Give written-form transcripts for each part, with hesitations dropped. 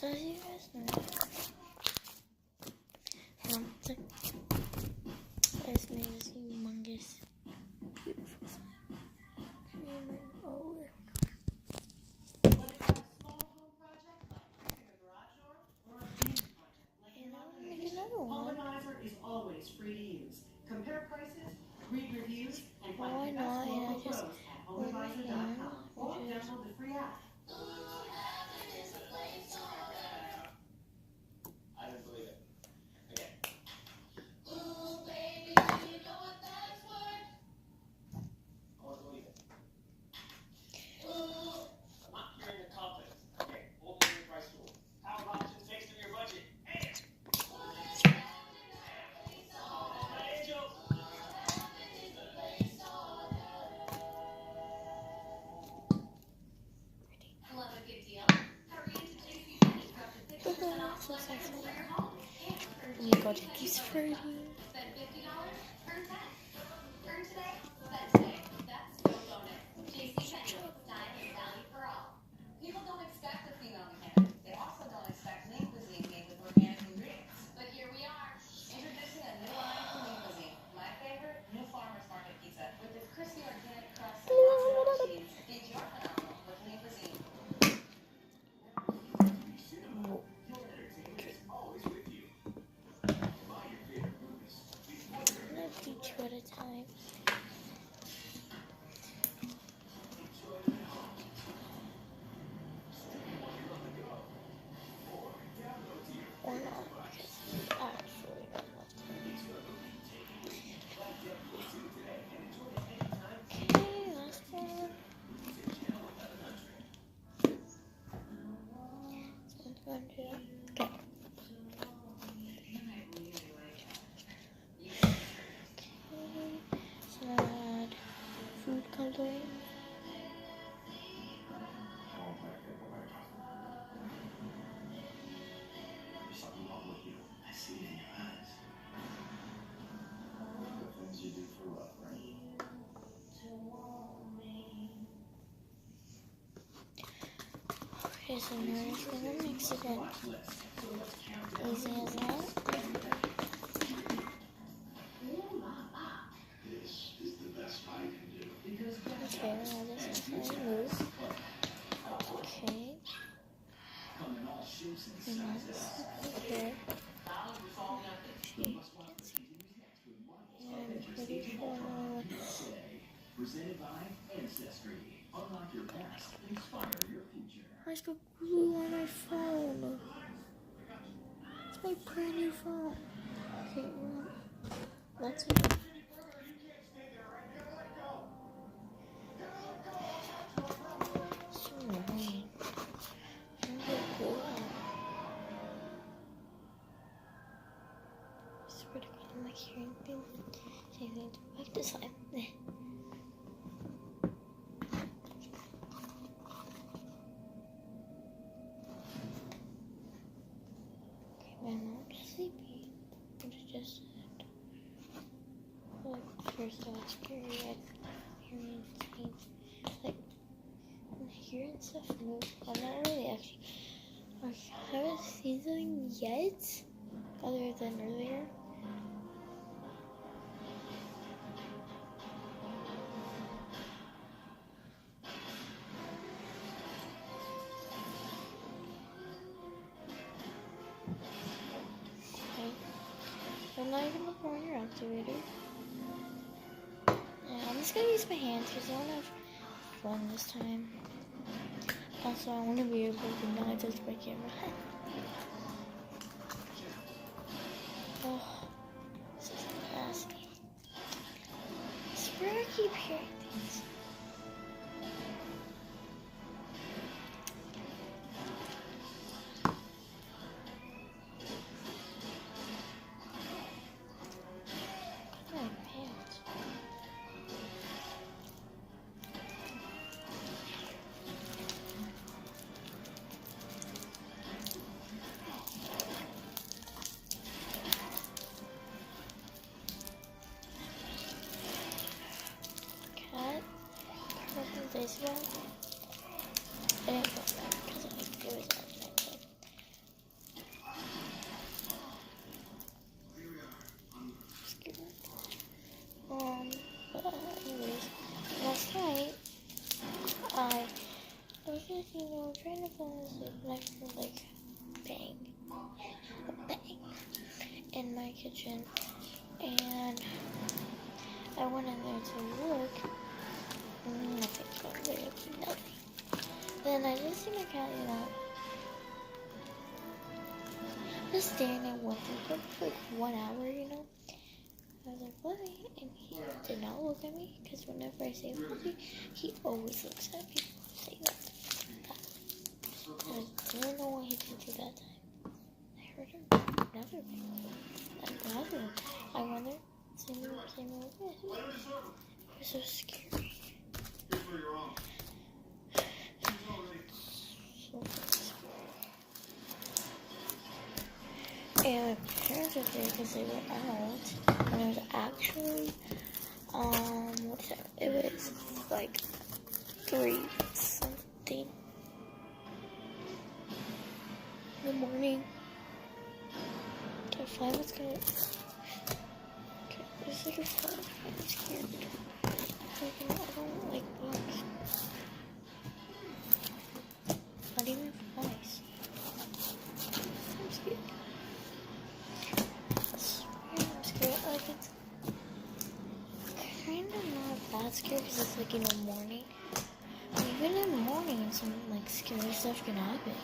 So as you guys know, this name is humongous. Beautiful sign. Oh, and I want to make another one. HomeAdvisor is always free to use. Compare prices, read reviews, and Why find the best not? local And I just pros at HomeAdvisor.com or download the free app. I don't believe it. Okay. Ooh, baby, you know what that's worth? I won't believe it. Ooh. I'm not hearing the confidence. Okay, hold me your price rule. How about just based on your budget? And Angel. Love a good deal. Hurry into JCPenney for up to 50% off So selections sexy. for your home. Let me go take these fruity. Spend $50, earn 10. Earn today, spend today. That's no bonus. JCPenney, style and value for all. People don't expect a female mechanic. They also don't expect lean cuisine made with organic ingredients. But here we are, introducing a new line from Lean Cuisine. My favorite, new farmer's market pizza with its crispy organic crust and mozzarella cheese. Feed your phenomenal with Lean Cuisine. I'm gonna do two at a time. Or not, because actually not enough time. Okay, last one. Someone's going to do that. Okay. So now add food coloring. There's something wrong with you. I see it in your eyes. The things you do for love, right? Okay, so now I'm just gonna mix it in. Easy as that. This is the best I can do. Okay, now this is how I move. Okay. Come in all shapes and And then sizes. here. I'm pretty sure presented by Ancestry. Unlock your past, inspire your future. I just got glue on my phone. It's my brand new phone. Okay, well, that's it. So annoying. I'm gonna glue on. I swear to God, I'm like hearing things. So I need to back this side. I'm not sleepy. It's just that, like, first of all, it's scary. Like, hearing things, like, hearing stuff move. I'm not really actually, like, I haven't seen something yet, other than earlier. I'm not even looking on your activator. Yeah, I'm just gonna use my hands because I want to have fun this time. Also, I want to be able to not touch my camera. Oh, this is nasty. I swear I keep hearing things. My pants. Cat. Purple this one. I didn't put that because it was at night. know, I'm trying to fall asleep, and I feel like bang, a bang in my kitchen, and I went in there to look. Nothing. Literally nothing. Then I just see my cat, just staring at one thing for like 1 hour, I was like, what? And he did not look at me, because whenever I say puppy, he always looks at me. Say that. I don't know why he didn't do that time. I heard him. Another thing. Another. I wonder. Same. You're so scary. And my parents were there because they were out, and it was actually, what's that? It was like 3 something in the morning. Okay, 5 was good. Okay, there's like a 5. I'm scared. I don't like bugs. Not even flies. I'm scared. I'm scared. Like, it's kind of not that scary because it's like in the morning. Even in the morning, some like scary stuff can happen.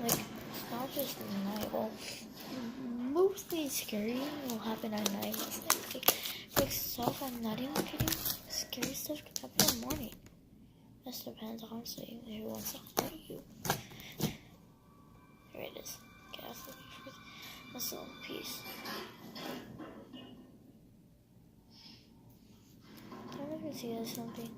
Like, it's not just at night. Well, mostly scary will happen at night. Like stuff, I'm not even kidding. Scary stuff can happen in the morning. This depends, honestly, who wants to hurt you. Here it is. Okay, that's the first. That's a little piece. I don't even see that something.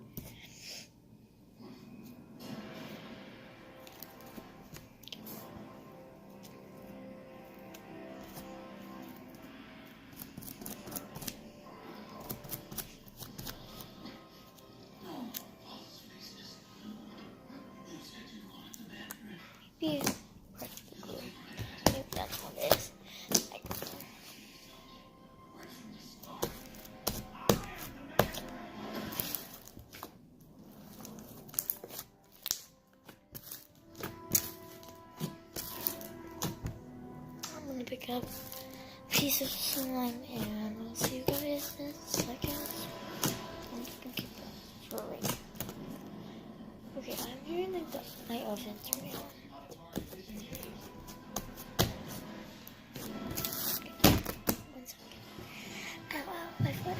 Maybe press the glue. Maybe that's what it is. I'm gonna pick up a piece of slime and I'll see you guys in a second. I'm just gonna keep it for right now. Okay, I'm hearing like my oven's right now. One second. Ow, my foot.